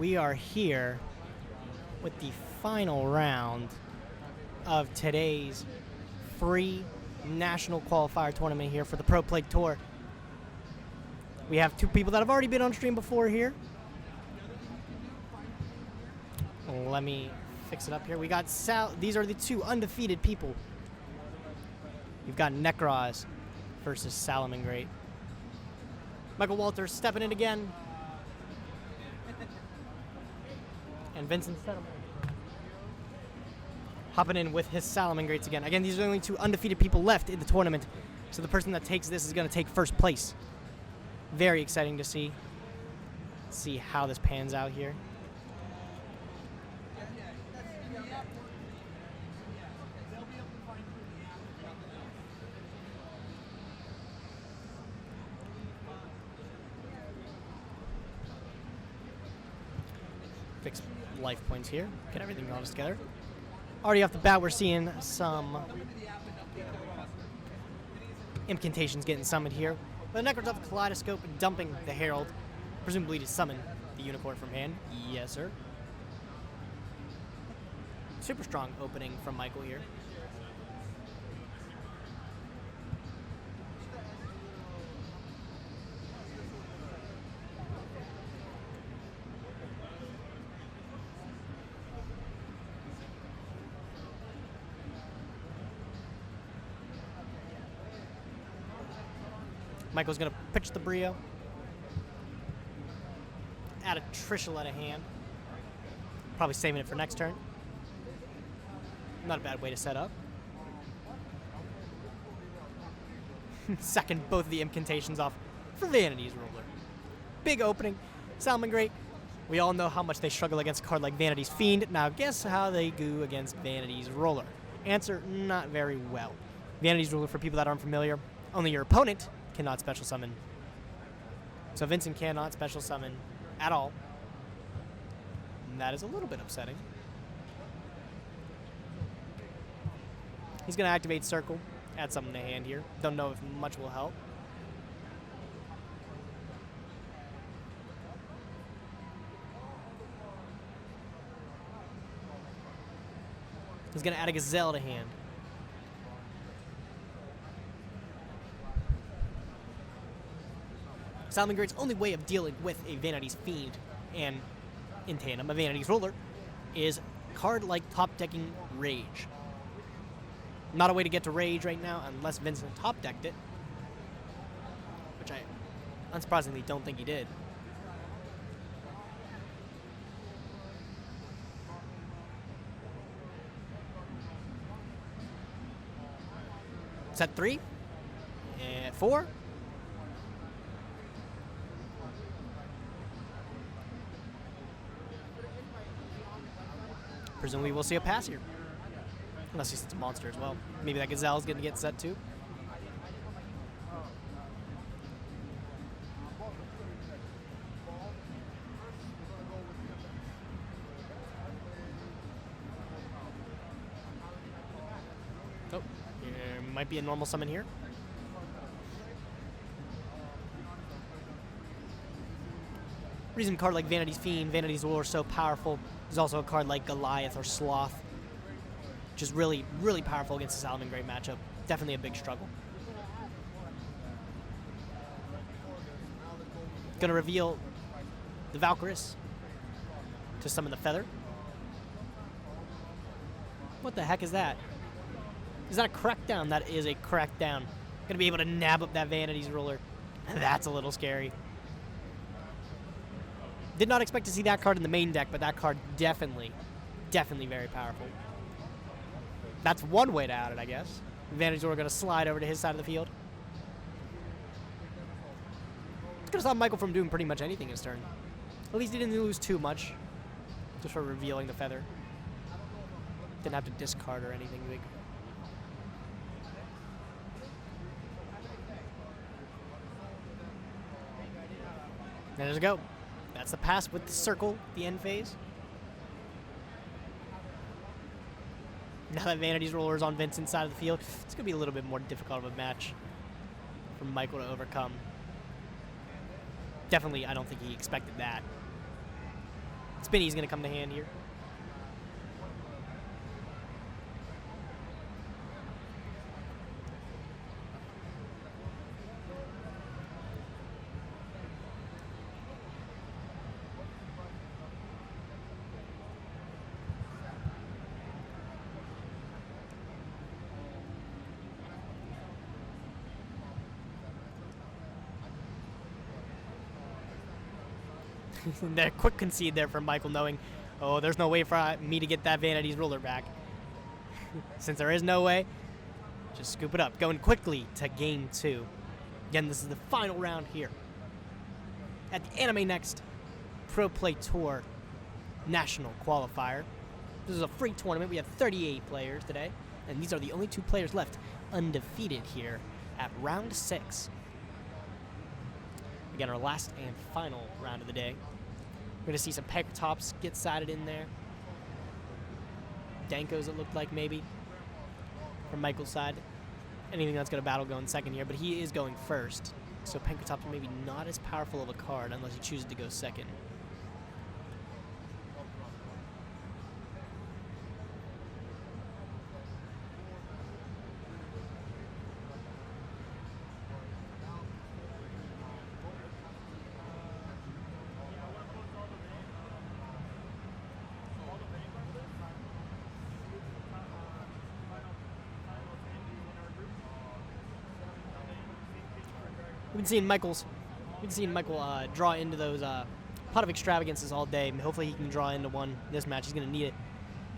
we are here with the final round of today's free national qualifier tournament here for the Pro Play Tour. We have two people that have already been on stream before here. Let me fix it up here. We got these are the two undefeated people. You've got Nekroz versus Salamangreat. Michael Walters stepping in again. And Vincent Settlement hopping in with his Salamangreats again. Again, these are the only two undefeated people left in the tournament. So the person that takes this is going to take first place. Very exciting to see. Let's see how this pans out here. Fix life points here. Get everything all together. Already off the bat, we're seeing some incantations getting summoned here. But the Nekroz Kaleidoscope dumping the Herald, presumably to summon the Unicorn from hand. Yes, sir. Super strong opening from Michael here. Michael's going to pitch the Brio. Add a Trishul out of hand. Probably saving it for next turn. Not a bad way to set up. Second both of the incantations off for Vanity's Ruler. Big opening. Salamangreat. We all know how much they struggle against a card like Vanity's Fiend. Now guess how they do against Vanity's Ruler. Answer, not very well. Vanity's Ruler, for people that aren't familiar, only your opponent cannot special summon. So Vincent cannot special summon at all. And that is a little bit upsetting. He's going to activate Circle, add something to hand here. Don't know if much will help. He's going to add a Gazelle to hand. Salamangreat's only way of dealing with a Vanity's Fiend and, in tandem, a Vanity's Ruler is card like top-decking Rage. Not a way to get to Rage right now unless Vincent top-decked it, which I unsurprisingly don't think he did. Set 3 and 4. Presumably we'll see a pass here. Unless he sets a monster as well. Maybe that Gazelle's going to get set too. Oh, there might be a normal summon here. Reason a card like Vanity's Fiend, Vanity's Ruler is so powerful. There's also a card like Goliath or Sloth, which is really, really powerful against the Salamangreat matchup. Definitely a big struggle. Gonna reveal the Valkyris to summon the Feather. What the heck is that? Is that a Crackdown? That is a Crackdown. Gonna be able to nab up that Vanity's Ruler. That's a little scary. Did not expect to see that card in the main deck, but that card definitely very powerful. That's one way to out it, I guess. Vanity's Ruler going to slide over to his side of the field. It's going to stop Michael from doing pretty much anything his turn. At least he didn't lose too much, just for revealing the Feather. Didn't have to discard or anything big. There's a go. That's the pass with the Circle, the end phase. Now that Vanity's Ruler is on Vincent's side of the field, it's going to be a little bit more difficult of a match for Michael to overcome. Definitely, I don't think he expected that. Spinny's going to come to hand here. That quick concede there from Michael, knowing, oh, there's no way for me to get that Vanity's ruler back. Since there is no way, just scoop it up. Going quickly to game 2. Again, this is the final round here at the AnimeNEXT Pro Play Tour National Qualifier. This is a free tournament. We have 38 players today, and these are the only 2 players left undefeated here at round 6. Again, our last and final round of the day. We're going to see some Pecker Tops get sided in there. Dankos, it looked like, maybe, from Michael's side. Anything that's going to battle going second here, but he is going first. So Pecker Tops maybe not as powerful of a card unless he chooses to go second. We've been seeing Michael draw into those pot of extravagances all day. Hopefully he can draw into one this match. He's going to need it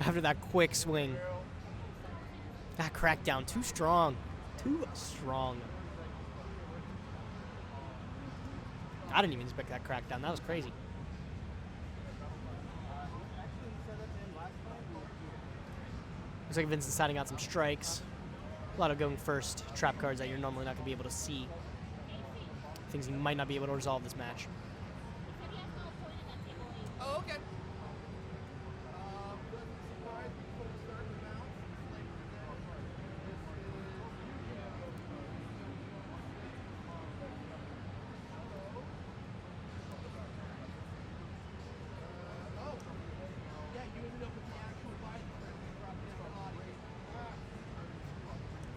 after that quick swing. That crackdown, too strong. Too strong. I didn't even expect that crackdown. That was crazy. Looks like Vincent's siding out some strikes. A lot of going first trap cards that you're normally not going to be able to see. Things he might not be able to resolve this match. Oh, okay.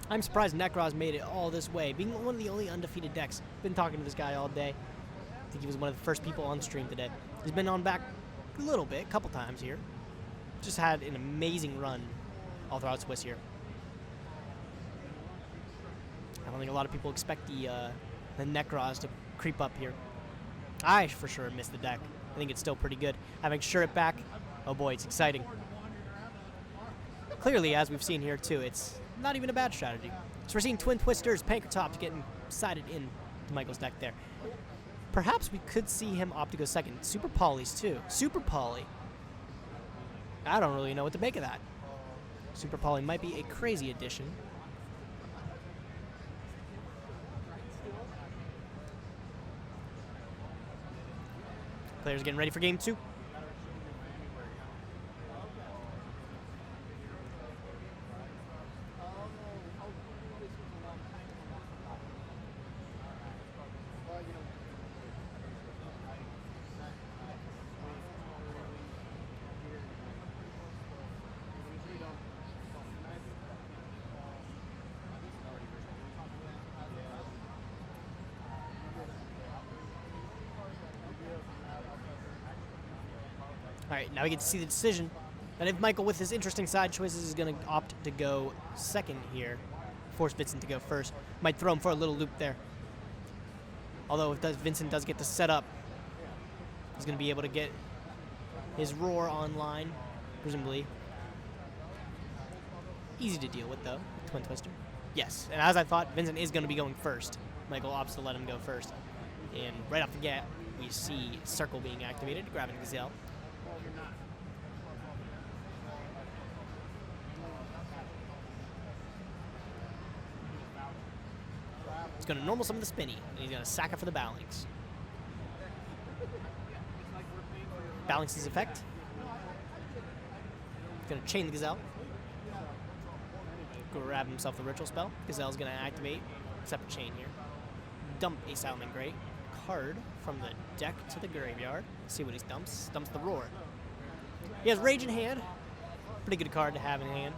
I'm surprised Nekroz made it all this way, being one of the only undefeated decks. Been talking to this guy all day. I think he was one of the first people on stream today. He's been on back a little bit, a couple times here. Just had an amazing run all throughout Swiss here. I don't think a lot of people expect the Nekroz to creep up here. I for sure missed the deck. I think it's still pretty good. Having Shirt back, oh boy, it's exciting. Clearly, as we've seen here too, it's not even a bad strategy. So we're seeing Twin Twisters, Pecker Tops getting sided in to Michael's deck there. Perhaps we could see him opt to go second. Super Polys too. Super Poly. I don't really know what to make of that. Super Poly might be a crazy addition. Players getting ready for game 2. All right, now we get to see the decision. And if Michael, with his interesting side choices, is going to opt to go second here, force Vincent to go first, might throw him for a little loop there. Although if Vincent does get to set up, he's going to be able to get his roar online, presumably. Easy to deal with, though, Twin Twister. Yes, and as I thought, Vincent is going to be going first. Michael opts to let him go first. And right off the gate, we see Circle being activated, grabbing Gazelle. He's going to normal summon the Spinny, and he's going to sack it for the Balance. Balance's effect. He's going to chain the Gazelle. Grab himself the Ritual Spell. Gazelle's going to activate, separate chain here. Dump a Salamangreat card from the deck to the graveyard. See what he dumps. Dumps the Roar. He has Rage in hand. Pretty good card to have in hand.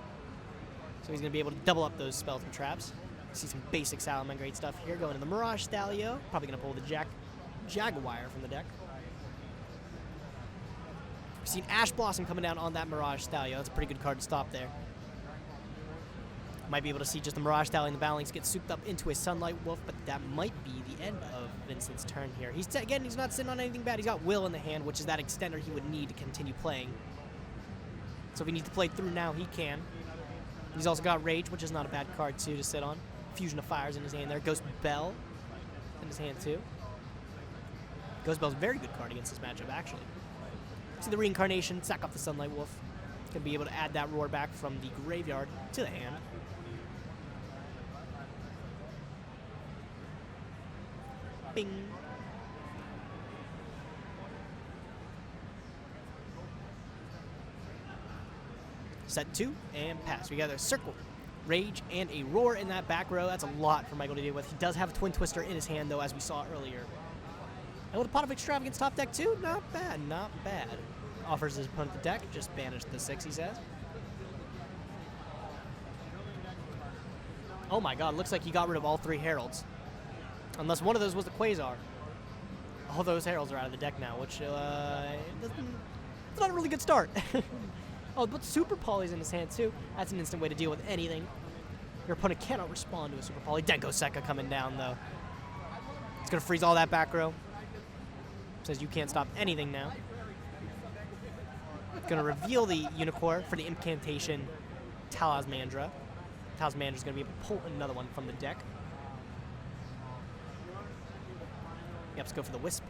So he's going to be able to double up those spells and traps. See some basic Salamangreat stuff here. Going to the Mirage Stalio. Probably going to pull the Jaguar from the deck. We've seen Ash Blossom coming down on that Mirage Stalio. That's a pretty good card to stop there. Might be able to see just the Mirage Stallion and the Balance get souped up into a Sunlight Wolf, but that might be the end of Vincent's turn here. Again, he's not sitting on anything bad. He's got Will in the hand, which is that extender he would need to continue playing. So if he needs to play through now, he can. He's also got Rage, which is not a bad card, too, to sit on. Fusion of Fires in his hand there. Ghost Bell in his hand, too. Ghost Bell's a very good card against this matchup, actually. See the Reincarnation, sack off the Sunlight Wolf. Gonna be able to add that Roar back from the graveyard to the hand. Bing. Set 2 and pass. We got a Circle, Rage, and a Roar in that back row. That's a lot for Michael to deal with. He does have a Twin Twister in his hand, though, as we saw earlier. And with a Pot of Extravagance top deck, too, not bad, not bad. Offers his opponent the deck, just banish the 6, he says. Oh my god, looks like he got rid of all 3 Heralds. Unless one of those was the Quasar. All those Heralds are out of the deck now, which, it's not a really good start. Oh, but Super Poly's in his hand, too. That's an instant way to deal with anything. Your opponent cannot respond to a Super Poly. Denko Sekka coming down, though. It's going to freeze all that back row. Says you can't stop anything now. Going to reveal the Unicorn for the Incantation Talismandra. Talismandra's going to be able to pull another one from the deck. Yep, let's go for the Wisp.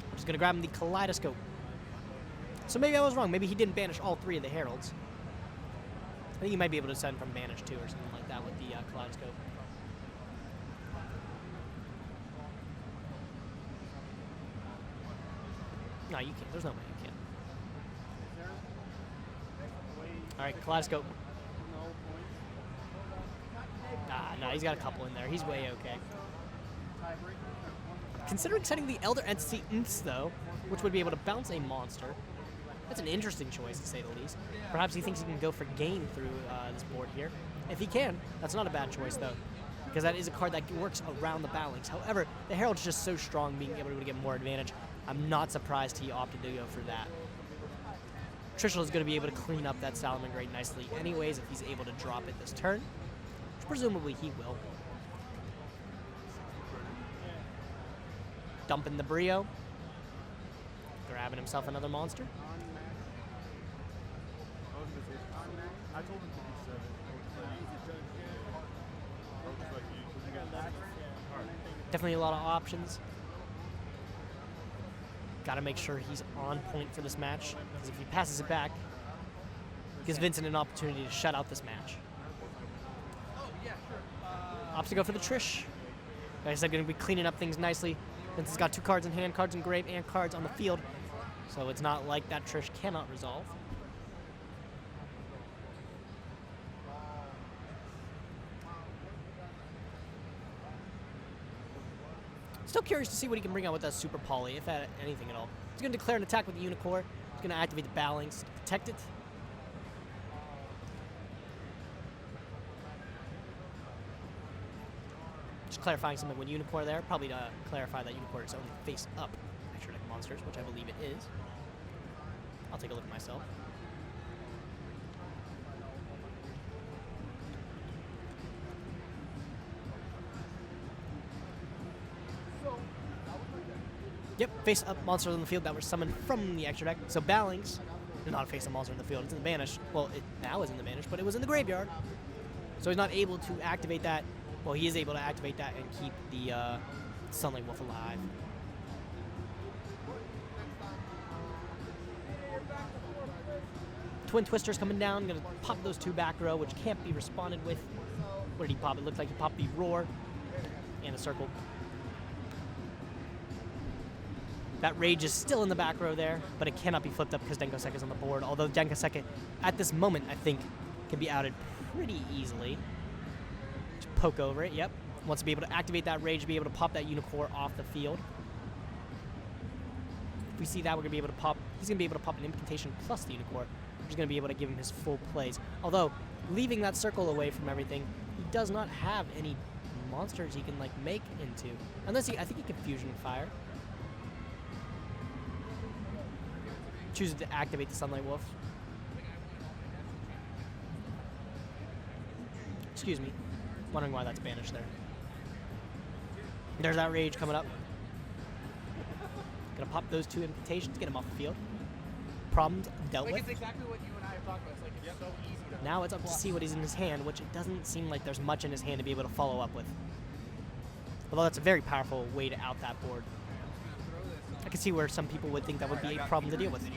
I'm just going to grab him the Kaleidoscope. So maybe I was wrong. Maybe he didn't banish all 3 of the Heralds. I think you might be able to send from banish 2 or something like that with the Kaleidoscope. No, you can't. There's no way you can. All right, Kaleidoscope. No, he's got a couple in there. He's way okay. Considering setting the Elder Entity Imps, though, which would be able to bounce a monster, that's an interesting choice, to say the least. Perhaps he thinks he can go for gain through this board here. If he can, that's not a bad choice, though, because that is a card that works around the balance. However, the Herald's just so strong, being able to get more advantage. I'm not surprised he opted to go for that. Trishul is going to be able to clean up that Salamangreat nicely anyways if he's able to drop it this turn, which presumably he will. Dumping the Brio. Grabbing himself another monster. Definitely a lot of options. Got to make sure he's on point for this match, because if he passes it back, it gives Vincent an opportunity to shut out this match. Opts to go for the Trish. Like I said, going to be cleaning up things nicely. Vincent's got 2 cards in hand, cards in grave, and cards on the field, so it's not like that Trish cannot resolve. Still curious to see what he can bring out with that Super Poly, if anything at all. He's going to declare an attack with the Unicorn. He's going to activate the Balance to protect it. Just clarifying something with Unicorn there. Probably to clarify that Unicorn is only face-up extra deck monsters, which I believe it is. I'll take a look at myself. Yep, face-up monsters on the field that were summoned from the extra deck. So Balance is not a face-up monster in the field. It's in the banish. Well, it now is in the banish, but it was in the graveyard. So he's not able to activate that. Well, he is able to activate that and keep the Sunlight Wolf alive. Twin Twisters coming down. Going to pop those 2 back row, which can't be responded with. What did he pop? It looked like he popped the Roar and a Circle. That Rage is still in the back row there, but it cannot be flipped up because Denko Sekka is on the board. Although Denko Sekka, at this moment, I think, can be outed pretty easily. Just poke over it, yep. Wants to be able to activate that Rage, be able to pop that Unicorn off the field. we see that, we're gonna be able to pop. He's gonna be able to pop an Incantation plus the Unicorn, which is gonna be able to give him his full plays. Although leaving that circle away from everything, he does not have any monsters he can like make into. Unless I think he can Fusion Fire. Chooses to activate the Sunlight Wolf. Excuse me. Wondering why that's banished there. There's that Rage coming up. Gonna pop those 2 Incantations, get him off the field. Problems dealt with. It's exactly what you and I have talked about. It's like it's so easy to now it's up to see what is in his hand, which it doesn't seem like there's much in his hand to be able to follow up with. Although that's a very powerful way to out that board. I can see where some people would think that would be a problem to deal with. How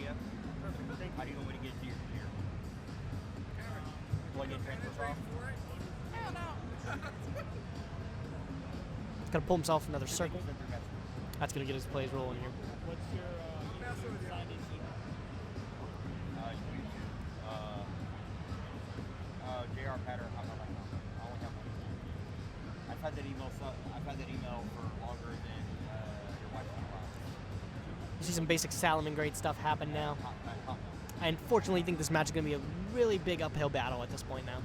do you know when to get to your computer? Plug in transfer off? Hell no! He's gonna pull himself another circle. That's gonna get his plays rolling here. What's your signed email? JR Patter. I've had that email for longer than your wife's been around. You see some basic Salamangreat stuff happen now. I unfortunately think this match is going to be a really big uphill battle at this point now.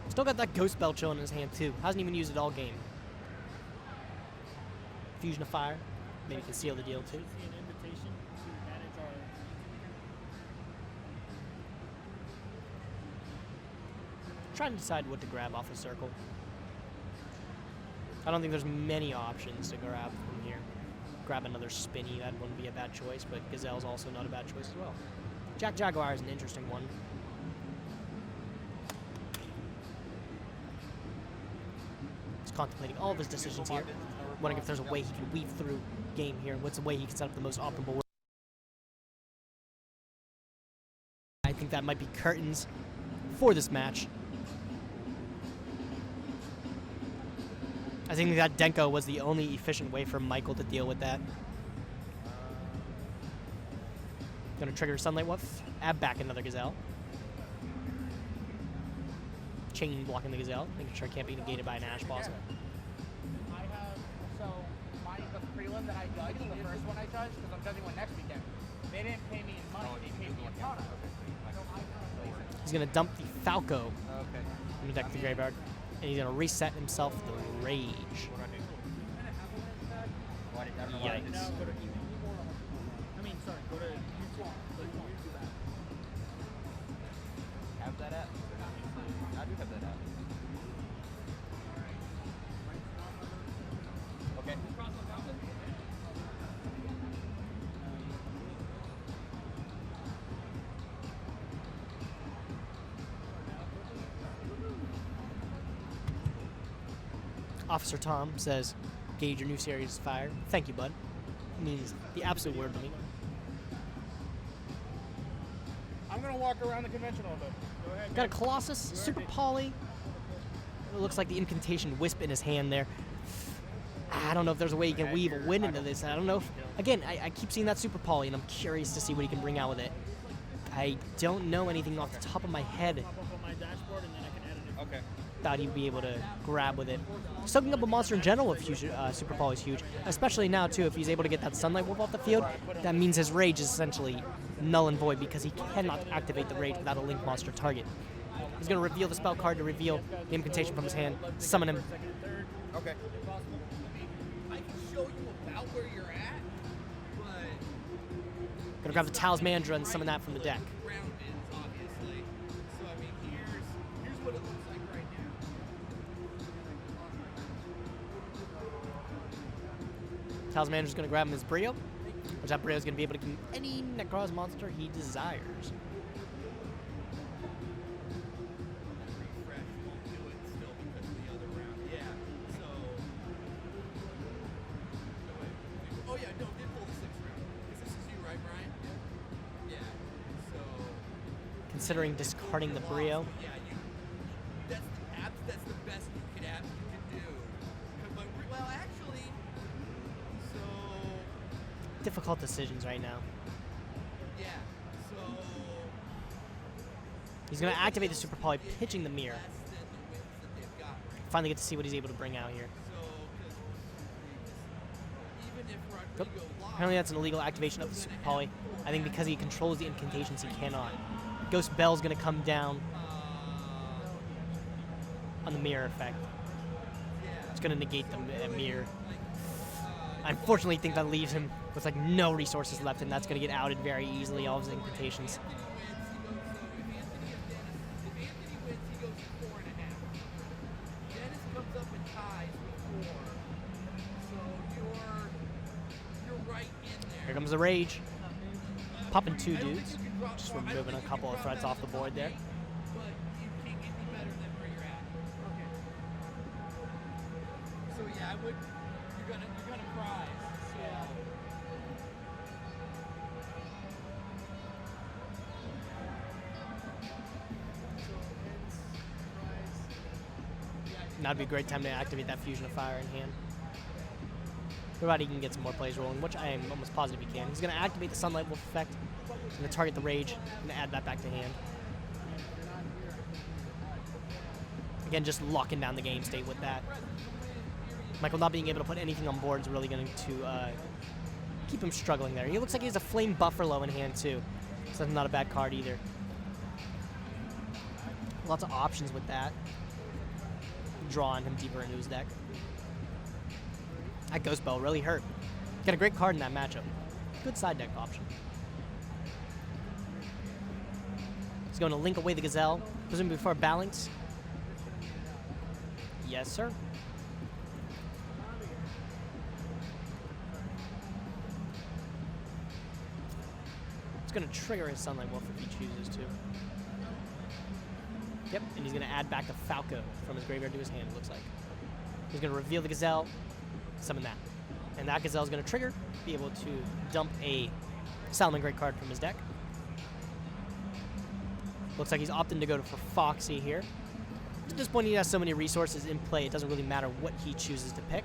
Still got that Ghost Bell chilling in his hand too. Hasn't even used it all game. Fusion of Fire. Maybe can seal the deal too. Should see an invitation to manage our. Trying to decide what to grab off the circle. I don't think there's many options to grab from here. Grab another Spinny, that wouldn't be a bad choice, but Gazelle's also not a bad choice as well. Jack Jaguar is an interesting one. He's contemplating all of his decisions here. Wondering if there's a way he can weave through game here. What's the way he can set up the most optimal way? I think that might be curtains for this match. I think that Denko was the only efficient way for Michael to deal with that. Gonna trigger Sunlight Wolf, add back another Gazelle. Chain blocking the Gazelle, making sure it can't be negated by an Ash Blossom. I have, the prelim that I judged, the first one I judged, because I'm judging one next weekend, they didn't pay me in money, they paid me in product. He's gonna dump the Falco in the deck of the graveyard, and he's gonna reset himself the Rage. Yikes. Now go to email. I mean, sorry, go to YouTube. Have that app? I do have that app. Okay. Officer Tom says, "Gauge your new series is fire." Thank you, bud. It means the absolute word to me. I'm gonna walk around the convention all day. Go ahead. Got a Colossus, Super Poly. It looks like the Incantation Wisp in his hand there. I don't know if there's a way he can weave a win into this. I don't know. Again, I keep seeing that Super Poly, and I'm curious to see what he can bring out with it. I don't know anything off the top of my head. Pop up on my dashboard, and then I can add it. Okay. Thought he'd be able to grab with it. Soaking up a monster in general with Super Poly is huge, especially now too. If he's able to get that Sunlight Wolf off the field, that means his Rage is essentially null and void because he cannot activate the Rage without a Link monster target. He's going to reveal the spell card to reveal the Incantation from his hand, summon him. Okay. I can show you about where you're at, but Going to grab the Talismandra and summon that from the deck. ground is obviously. So I mean, here's what it looks like right now. Talismandra's going to grab him his Brio, which that Brio is going to be able to give him any Nekroz monster he desires. Refresh won't do it still because of the other round. Yeah. So. Oh yeah, no, did pull the 6th round. Because this is you, right, Brian? Yeah. So. Considering discarding the Brio. Yeah, that's the best you could do. But, well, actually, so. Difficult decisions right now. Yeah. So. He's going to activate the Super Poly, pitching the Mirror. Less than the wins that they've got right Finally get to see what he's able to bring out here. So, 'cause even Apparently that's an illegal activation of the Super Poly. I think because he controls the incantations, he cannot. Ghost Bell's going to come down on the mirror effect. It's going to negate the mirror. I unfortunately think that leaves him with like no resources left, and that's going to get outed very easily, all of his incantations. Here comes the rage. Popping 2 dudes. Just removing a couple of threats off the board there. So yeah, I would. You're gonna prize. Now would be a great time to activate that Fusion of Fire in hand. Provided he can get some more plays rolling, which I am almost positive he can. He's going to activate the Sunlight Wolf effect. He's going to target the Rage and add that back to hand. Again, just locking down the game state with that. Michael not being able to put anything on board is really going to keep him struggling there. He looks like he has a Flame Buffalo in hand too, so that's not a bad card either. Lots of options with that. Drawing him deeper into his deck. That Ghost Bell really hurt. Got a great card in that matchup. Good side deck option. He's going to link away the Gazelle. Presumably before Balance. Yes, sir. It's going to trigger his Sunlight Wolf if he chooses to. Yep, and he's going to add back the Falco from his graveyard to his hand, it looks like. He's going to reveal the Gazelle, summon that. And that Gazelle is going to trigger, be able to dump a Salamangreat card from his deck. Looks like he's opting to go for Foxy here. At this point, he has so many resources in play, it doesn't really matter what he chooses to pick.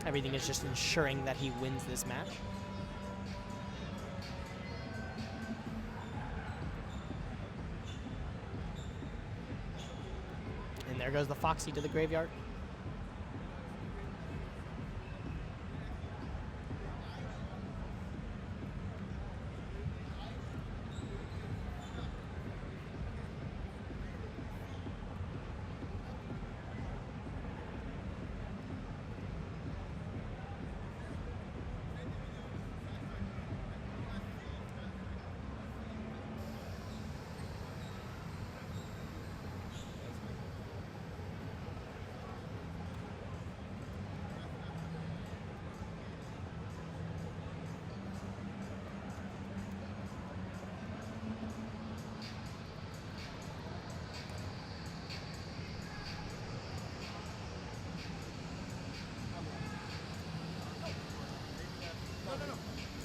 Everything is just ensuring that he wins this match. And there goes the Foxy to the graveyard.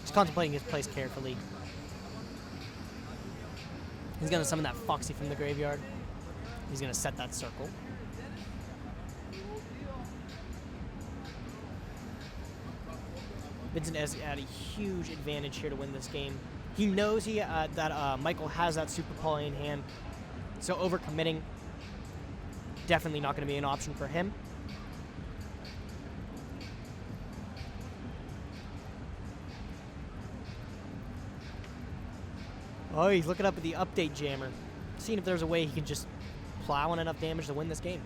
He's contemplating his place carefully. He's going to summon that Foxy from the graveyard. He's going to set that circle. Vincent has had a huge advantage here to win this game. He knows that Michael has that Super Poly in hand, so overcommitting definitely not going to be an option for him. Oh, he's looking up at the update jammer, seeing if there's a way he can just plow on enough damage to win this game.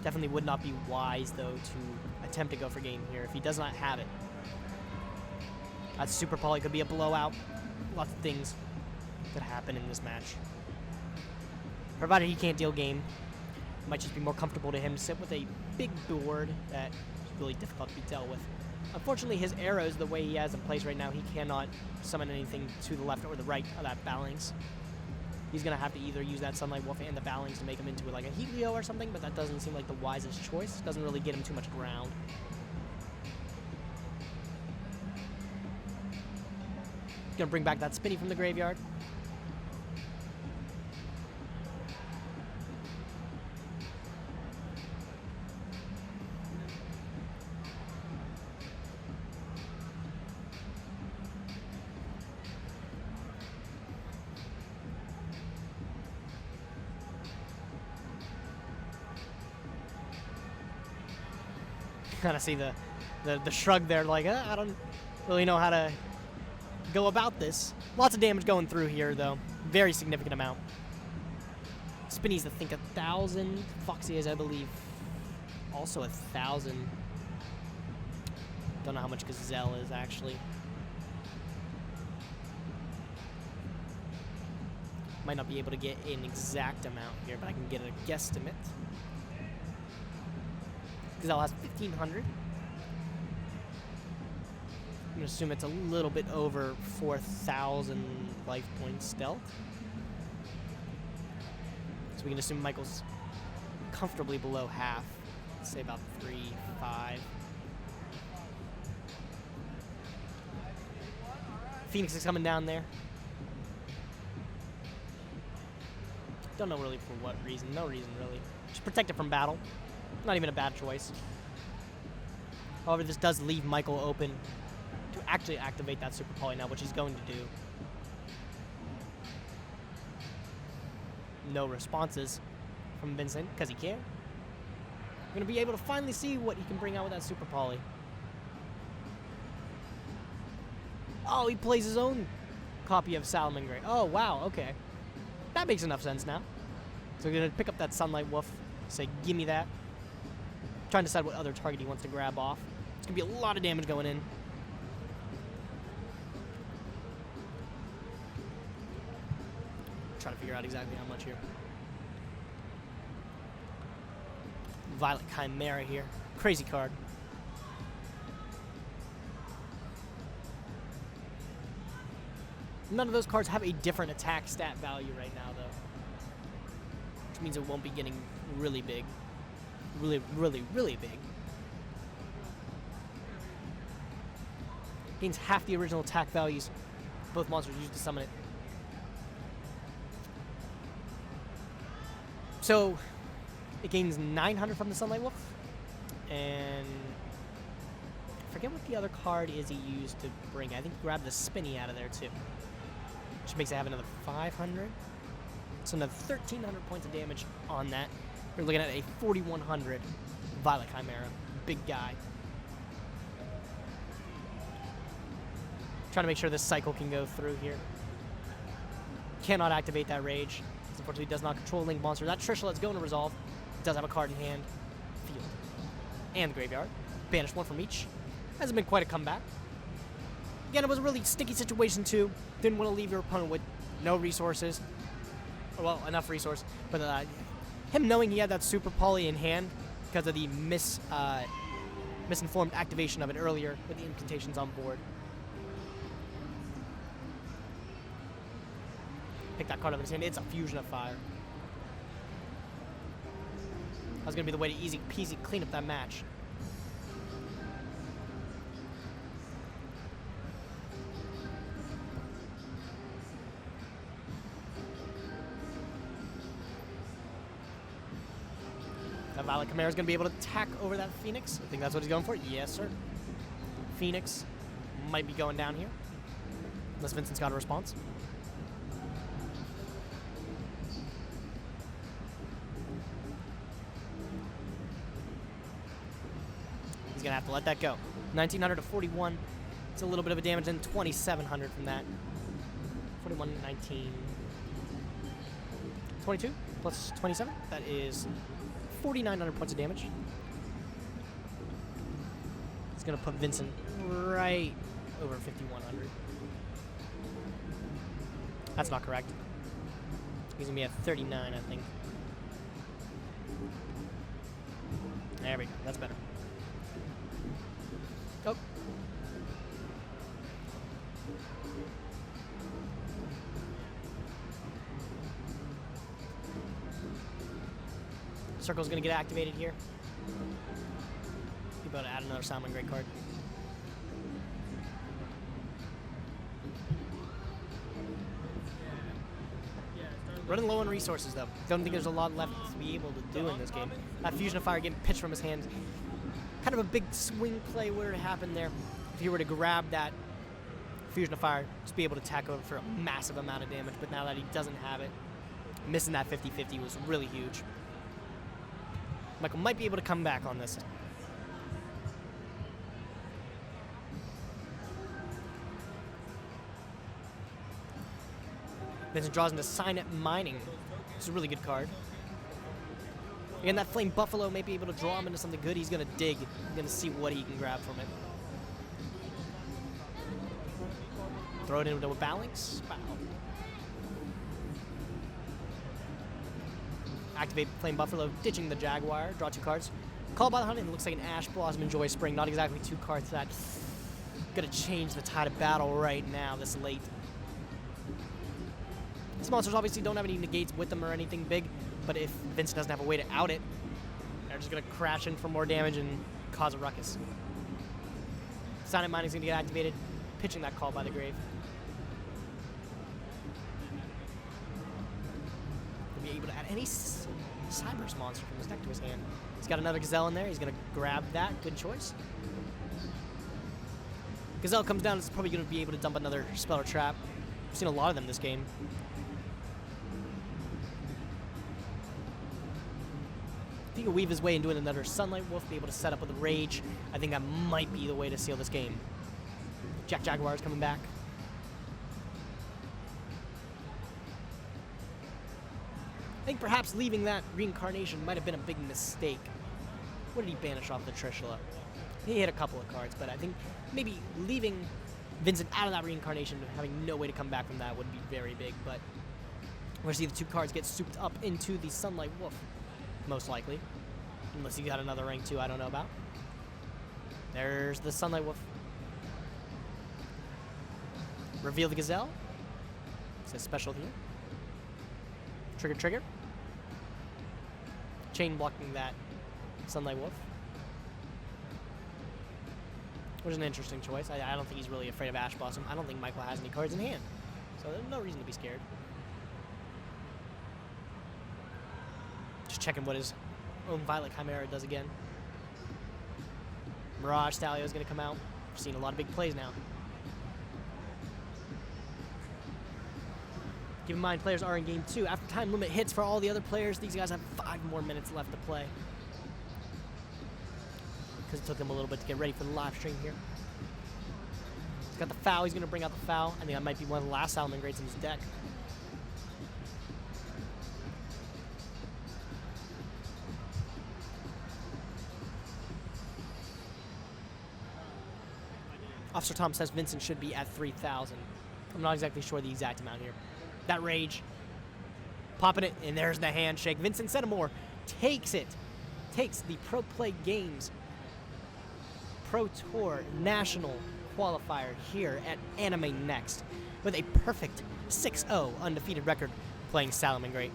Definitely would not be wise, though, to attempt to go for game here if he does not have it. That Super Poly could be a blowout. Lots of things could happen in this match. Provided he can't deal game, it might just be more comfortable to him to sit with a big board that is really difficult to be dealt with. Unfortunately, his arrows, the way he has in place right now, he cannot summon anything to the left or the right of that Balance. He's going to have to either use that Sunlight Wolf and the Balance to make him into like a YuGiOh or something, but that doesn't seem like the wisest choice. Doesn't really get him too much ground. Gonna bring back that Spinny from the graveyard. kind of see the shrug there, like, I don't really know how to go about this. Lots of damage going through here, though. Very significant amount. Spinny's, I think, 1,000. Foxy is, I believe, also 1,000. Don't know how much Gazelle is, actually. Might not be able to get an exact amount here, but I can get a guesstimate. Gazelle has 1,500. I'm going to assume it's a little bit over 4,000 life points stealth. So we can assume Michael's comfortably below half. Let's say about 3, 5. Phoenix is coming down there. Don't know really for what reason. No reason, really. Just protect it from battle. Not even a bad choice. However, this does leave Michael open to actually activate that Super Poly now, which he's going to do. No responses from Vincent, because he can. We're going to be able to finally see what he can bring out with that Super Poly. Oh, he plays his own copy of Salamangreat. Oh, wow, okay. That makes enough sense now. So we're going to pick up that Sunlight Wolf, say, give me that. Trying to decide what other target he wants to grab off. It's going to be a lot of damage going in. Trying to figure out exactly how much here. Violet Chimera here. Crazy card. None of those cards have a different attack stat value right now, though. Which means it won't be getting really big. Really, really, really big. Gains half the original attack values both monsters used to summon it. So, it gains 900 from the Sunlight Wolf. And I forget what the other card is he used to bring. I think he grabbed the Spinny out of there, too. Which makes it have another 500. So another 1,300 points of damage on that. We're looking at a 4,100 Violet Chimera. Big guy. Trying to make sure this cycle can go through here. Cannot activate that Rage. This unfortunately does not control Link Monster. That Trishlet's going to resolve. It does have a card in hand. Field. And the Graveyard. Banish one from each. Hasn't been quite a comeback. Again, it was a really sticky situation, too. Didn't want to leave your opponent with no resources. Well, enough resource. But him knowing he had that Super Poly in hand because of the misinformed activation of it earlier with the incantations on board. Pick that card up in his hand. It's a Fusion of Fire. That was going to be the way to easy peasy clean up that match. That Violet Chimera is going to be able to attack over that Phoenix. I think that's what he's going for. Yes, sir. Phoenix might be going down here. Unless Vincent's got a response. He's going to have to let that go. 1,900 to 41. It's a little bit of a damage, and 2,700 from that. 41, 19. 22 plus 27. That is 4,900 points of damage. It's going to put Vincent right over 5,100. That's not correct. He's going to be at 39, I think. There we go. That's better. Oh. Circle's going to get activated here. Be able to add another Salamangreat card. Running low on resources, though. Don't think there's a lot left to be able to do in this game. That Fusion of Fire getting pitched from his hand. Kind of a big swing play were to happen there. If he were to grab that Fusion of Fire, just be able to attack over for a massive amount of damage. But now that he doesn't have it, missing that 50-50 was really huge. Michael might be able to come back on this. Vincent draws into Signet Mining. It's a really good card. Again, that Flame Buffalo may be able to draw him into something good. He's going to dig. He's going to see what he can grab from it. Throw it into a Balance. Wow. Activate Flame Buffalo, ditching the Jaguar. Draw 2 cards. Call by the Hunt, and it looks like an Ash Blossom and Joy Spring. Not exactly 2 cards that gonna change the tide of battle right now, this late. These monsters obviously don't have any negates with them or anything big, but if Vincent doesn't have a way to out it, they're just gonna crash in for more damage and cause a ruckus. Signet Mining's gonna get activated, pitching that Call by the Grave. He'll be able to add any Cyber's monster from his deck to his hand. He's got another Gazelle in there. He's going to grab that. Good choice. Gazelle comes down. It's probably going to be able to dump another spell or trap. We've seen a lot of them this game. If he can weave his way into another Sunlight Wolf, be able to set up with a Rage, I think that might be the way to seal this game. Jack Jaguar is coming back. I think perhaps leaving that Reincarnation might have been a big mistake. What did he banish off the Trishula? He hit a couple of cards, but I think maybe leaving Vincent out of that Reincarnation, having no way to come back from that, would be very big. But we're going to see the 2 cards get souped up into the Sunlight Wolf, most likely. Unless he got another ring too, I don't know about. There's the Sunlight Wolf. Reveal the Gazelle. It says special here. Trigger, trigger. Chain blocking that Sunlight Wolf. Which is an interesting choice. I don't think he's really afraid of Ash Blossom. I don't think Michael has any cards in hand. So there's no reason to be scared. Just checking what his own Violet Chimera does again. Mirage Stallion is going to come out. We're seeing a lot of big plays now. Keep in mind, players are in game 2. After time limit hits for all the other players, these guys have 5 more minutes left to play. Because it took them a little bit to get ready for the live stream here. He's got the Foul. He's going to bring out the Foul. I think that might be one of the last Salamangreats in his deck. Officer Tom says Vincent should be at 3,000. I'm not exactly sure the exact amount here. That Rage. Popping it, and there's the handshake. Vincent Sedamore takes it. Takes the Pro Play Games Pro Tour National Qualifier here at AnimeNEXT with a perfect 6-0 undefeated record playing Salamangreat.